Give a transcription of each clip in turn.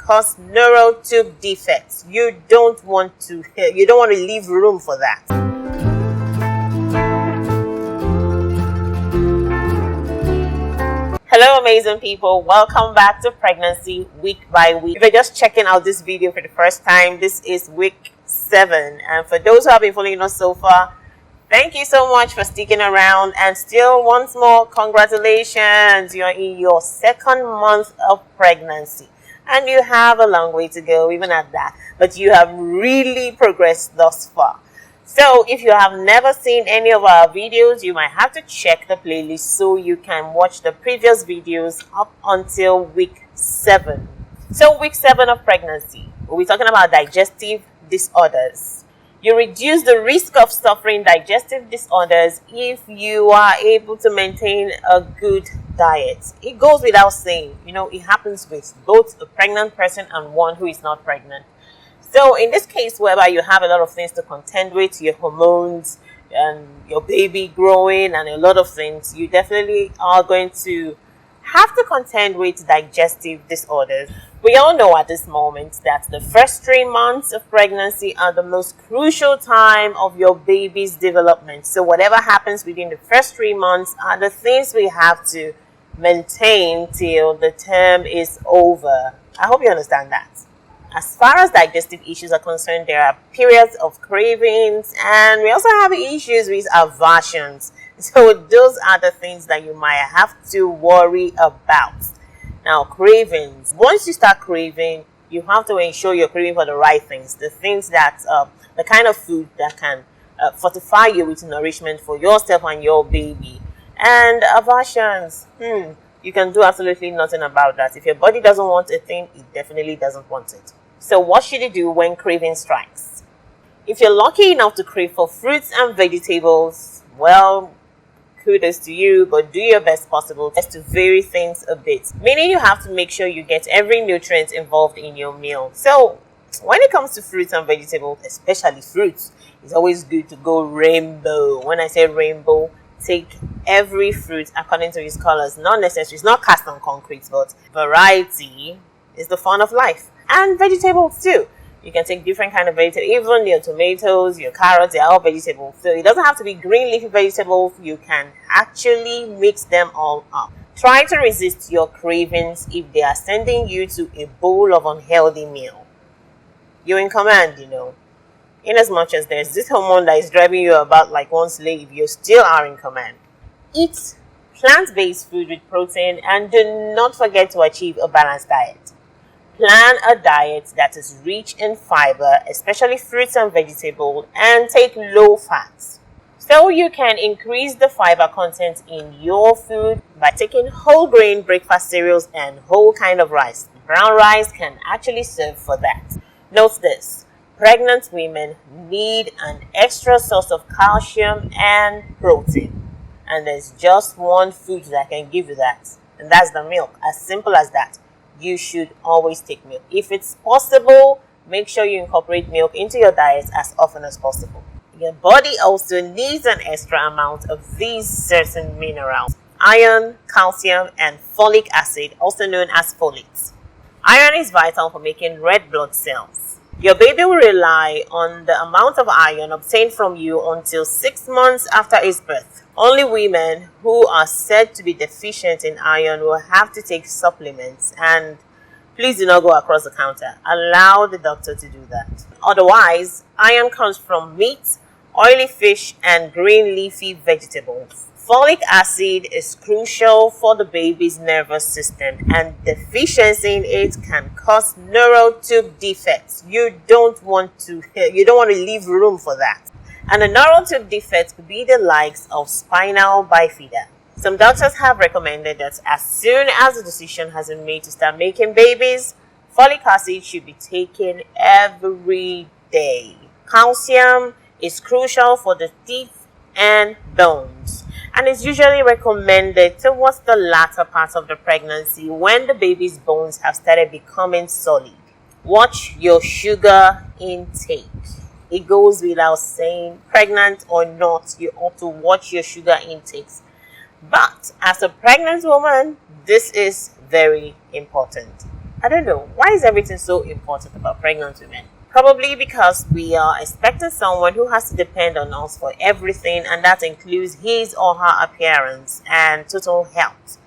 cause neural tube defects. You don't want to leave room for that. Hello amazing people, welcome back to Pregnancy Week by Week. If you're just checking out this video for the first time, this is week 7, and for those who have been following us so far, thank you so much for sticking around. And still, once more, congratulations, you're in your 2nd month of pregnancy and you have a long way to go even at that, but you have really progressed thus far. So if you have never seen any of our videos, you might have to check the playlist so you can watch the previous videos up until week 7. So week 7 of pregnancy, we'll be talking about digestive disorders. You reduce the risk of suffering digestive disorders if you are able to maintain a good diet. It goes without saying, it happens with both a pregnant person and one who is not pregnant. So in this case, whereby you have a lot of things to contend with, your hormones and your baby growing and a lot of things, you definitely are going to have to contend with digestive disorders. We all know at this moment that the first 3 months of pregnancy are the most crucial time of your baby's development. So whatever happens within the first 3 months are the things we have to maintain till the term is over. I hope you understand that. As far as digestive issues are concerned, there are periods of cravings, and we also have issues with aversions. So those are the things that you might have to worry about. Now, cravings. Once you start craving, you have to ensure you're craving for the right things. The things that, the kind of food that can fortify you with nourishment for yourself and your baby. And aversions. You can do absolutely nothing about that. If your body doesn't want a thing, it definitely doesn't want it. So what should you do when craving strikes? If you're lucky enough to crave for fruits and vegetables, well, kudos to you, but do your best possible just to vary things a bit. Meaning you have to make sure you get every nutrient involved in your meal. So when it comes to fruits and vegetables, especially fruits, it's always good to go rainbow. When I say rainbow, take every fruit according to its colors. Not necessary, it's not cast on concrete, but variety is the fun of life. And vegetables too. You can take different kind of vegetables, even your tomatoes, your carrots, they are all vegetables. So it doesn't have to be green leafy vegetables. You can actually mix them all up. Try to resist your cravings if they are sending you to a bowl of unhealthy meal. You're in command, In as much as there's this hormone that is driving you about like one slave, you still are in command. Eat plant-based food with protein, and do not forget to achieve a balanced diet. Plan a diet that is rich in fiber, especially fruits and vegetables, and take low fats. So you can increase the fiber content in your food by taking whole grain breakfast cereals and whole kind of rice. Brown rice can actually serve for that. Note this. Pregnant women need an extra source of calcium and protein. And there's just one food that can give you that. And that's the milk. As simple as that. You should always take milk. If it's possible, make sure you incorporate milk into your diet as often as possible. Your body also needs an extra amount of these certain minerals. Iron, calcium, and folic acid, also known as folate. Iron is vital for making red blood cells. Your baby will rely on the amount of iron obtained from you until 6 months after its birth. Only women who are said to be deficient in iron will have to take supplements, and please do not go across the counter. Allow the doctor to do that. Otherwise, iron comes from meat, oily fish, and green leafy vegetables. Folic acid is crucial for the baby's nervous system, and deficiency in it can cause neural tube defects. You don't want to leave room for that. And a neural tube defect could be the likes of spinal bifida. Some doctors have recommended that as soon as the decision has been made to start making babies, folic acid should be taken every day. Calcium is crucial for the teeth and bones, and is usually recommended towards the latter part of the pregnancy when the baby's bones have started becoming solid. Watch your sugar intake. It goes without saying, pregnant or not, you ought to watch your sugar intakes. But as a pregnant woman, this is very important. I don't know. Why is everything so important about pregnant women? Probably because we are expecting someone who has to depend on us for everything, and that includes his or her appearance and total health.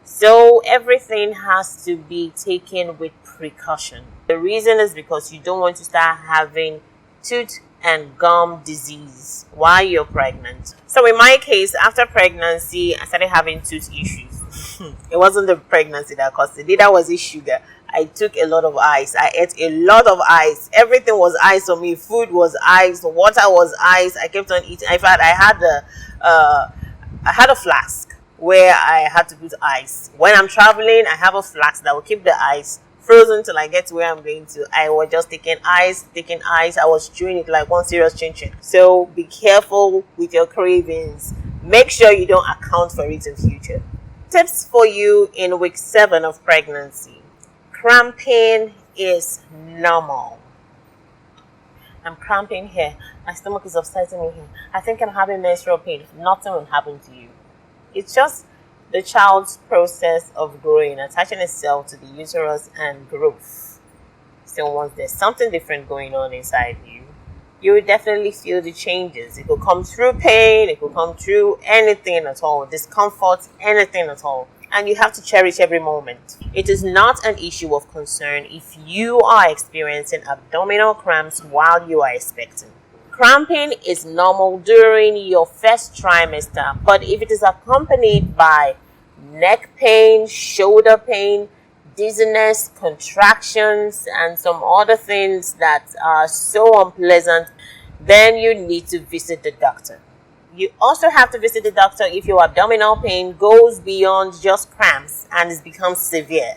So everything has to be taken with precaution. The reason is because you don't want to start having tooth and gum disease while you're pregnant. So in my case, after pregnancy, I started having tooth issues. It wasn't the pregnancy that caused it. Neither was it sugar. I took a lot of ice. I ate a lot of ice. Everything was ice on me. Food was ice. Water was ice. I kept on eating. In fact, I had a flask where I had to put ice. When I'm traveling, I have a flask that will keep the ice frozen till I get to where I'm going to. I was just taking ice. I was chewing it like one serious chin. So be careful with your cravings. Make sure you don't account for it in future. Tips for you in week 7 of pregnancy. Cramping is normal. I'm cramping here. My stomach is upsetting me here. I think I'm having menstrual pain. Nothing will happen to you. It's just the child's process of growing, attaching itself to the uterus and growth. So once there's something different going on inside you, you will definitely feel the changes. It could come through pain, it could come through anything at all, discomfort, anything at all. And you have to cherish every moment. It is not an issue of concern if you are experiencing abdominal cramps while you are expecting. Cramping is normal during your first trimester, but if it is accompanied by neck pain, shoulder pain, dizziness, contractions, and some other things that are so unpleasant, then you need to visit the doctor. You also have to visit the doctor if your abdominal pain goes beyond just cramps and it becomes severe.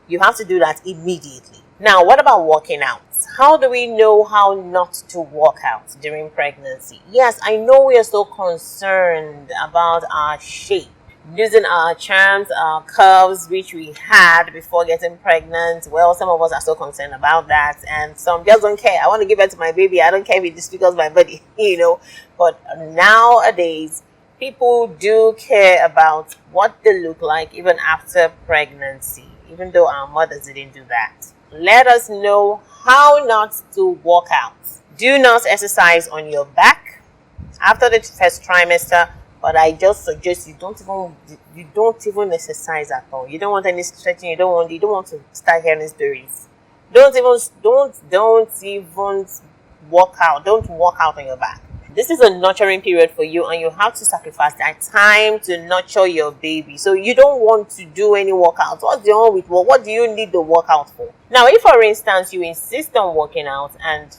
You have to do that immediately. Now, what about working out? How do we know how not to work out during pregnancy? Yes, I know we are so concerned about our shape, losing our charms, our curves, which we had before getting pregnant. Well, some of us are so concerned about that, and some just don't care. I want to give birth to my baby. I don't care if it disfigures my body, But nowadays, people do care about what they look like even after pregnancy, even though our mothers didn't do that. Let us know how not to work out. Do not exercise on your back after the first trimester. But I just suggest you don't even exercise at all. You don't want any stretching. You don't want to start hearing stories. Don't even walk out. Don't walk out on your back. This is a nurturing period for you, and you have to sacrifice that time to nurture your baby. So you don't want to do any workout. What's wrong with what do you need the workout for? Now, if for instance you insist on working out, and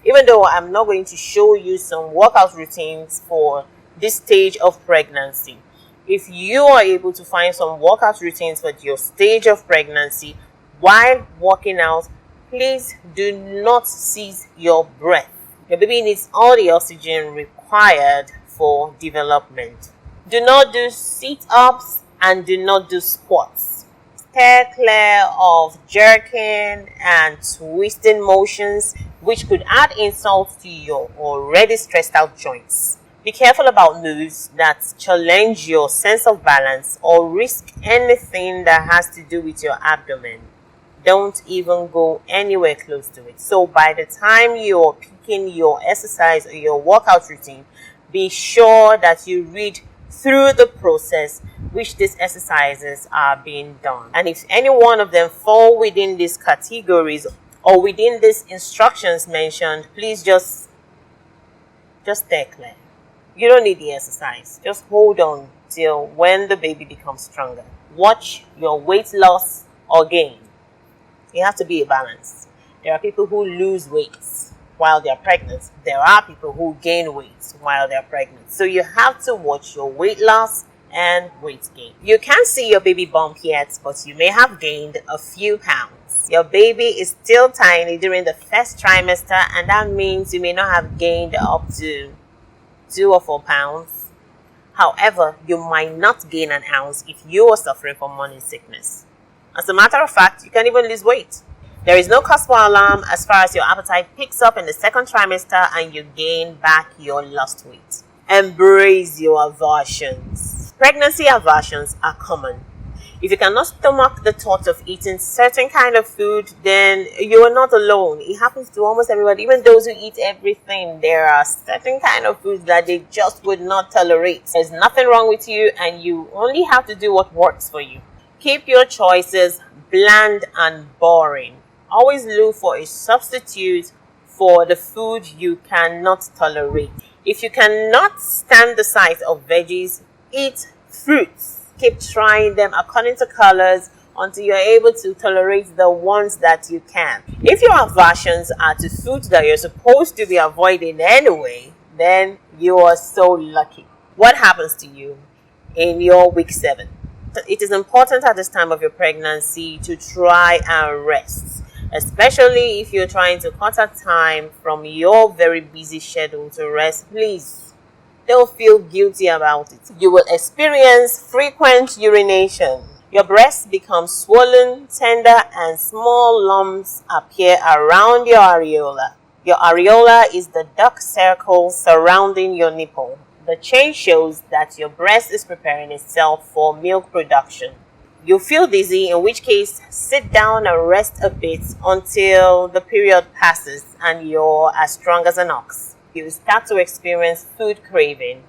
even though I'm not going to show you some workout routines for this stage of pregnancy, if you are able to find some workout routines for your stage of pregnancy while working out, please do not cease your breath. Your baby needs all the oxygen required for development. Do not do sit-ups and do not do squats. Stay clear of jerking and twisting motions, which could add insult to your already stressed out joints. Be careful about moves that challenge your sense of balance or risk anything that has to do with your abdomen. Don't even go anywhere close to it. So by the time you're picking your exercise or your workout routine, be sure that you read through the process which these exercises are being done. And if any one of them fall within these categories or within these instructions mentioned, please just stay clear. You don't need the exercise. Just hold on till when the baby becomes stronger. Watch your weight loss or gain. It has to be a balance. There are people who lose weight while they're pregnant. There are people who gain weight while they're pregnant. So you have to watch your weight loss and weight gain. You can't see your baby bump yet, but you may have gained a few pounds. Your baby is still tiny during the first trimester, and that means you may not have gained up to 2 or 4 pounds. However, you might not gain an ounce if you are suffering from morning sickness. As a matter of fact, you can even lose weight. There is no cause for alarm as far as your appetite picks up in the second trimester and you gain back your lost weight. Embrace your aversions. Pregnancy aversions are common. If you cannot stomach the thought of eating certain kind of food, then you are not alone. It happens to almost everybody, even those who eat everything. There are certain kind of foods that they just would not tolerate. There's nothing wrong with you, and you only have to do what works for you. Keep your choices bland and boring. Always look for a substitute for the food you cannot tolerate. If you cannot stand the sight of veggies, eat fruits. Keep trying them according to colors until you're able to tolerate the ones that you can. If your aversions are to foods that you're supposed to be avoiding anyway, then you are so lucky. What happens to you in your week 7? It is important at this time of your pregnancy to try and rest, especially if you're trying to cut out time from your very busy schedule to rest. Please don't feel guilty about it. You will experience frequent urination. Your breasts become swollen, tender, and small lumps appear around your areola. Your areola is the dark circle surrounding your nipple. The change shows that your breast is preparing itself for milk production. You feel dizzy, in which case sit down and rest a bit until the period passes and you're as strong as an ox. You start to experience food craving.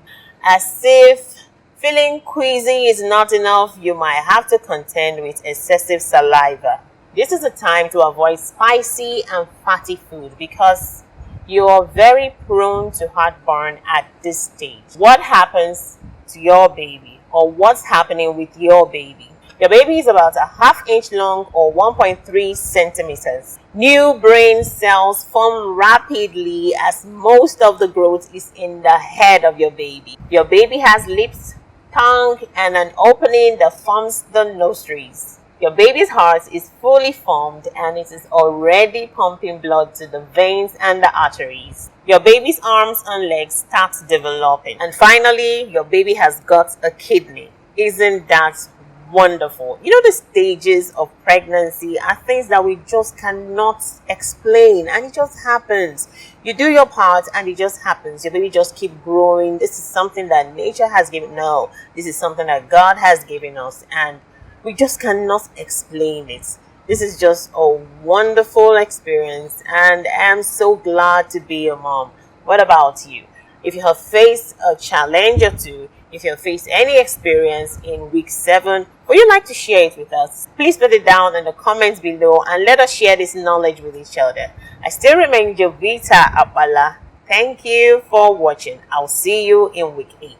As if feeling queasy is not enough, you might have to contend with excessive saliva. This is a time to avoid spicy and fatty food because you are very prone to heartburn at this stage. What happens to your baby, or what's happening with your baby? Your baby is about a ½ inch long or 1.3 centimeters. New brain cells form rapidly as most of the growth is in the head of your baby. Your baby has lips, tongue, and an opening that forms the nostrils. Your baby's heart is fully formed and it is already pumping blood to the veins and the arteries. Your baby's arms and legs start developing. And finally, your baby has got a kidney. Isn't that wonderful? You know, the stages of pregnancy are things that we just cannot explain, and it just happens. You do your part and it just happens. Your baby just keep growing. This is something that nature has given. No, this is something that God has given us, and we just cannot explain it. This is just a wonderful experience, and I'm so glad to be a mom. What about you? If you have faced a challenge or two, if you have faced any experience in week 7, would you like to share it with us? Please put it down in the comments below and let us share this knowledge with each other. I still remain Jovita Apala. Thank you for watching. I'll see you in week 8.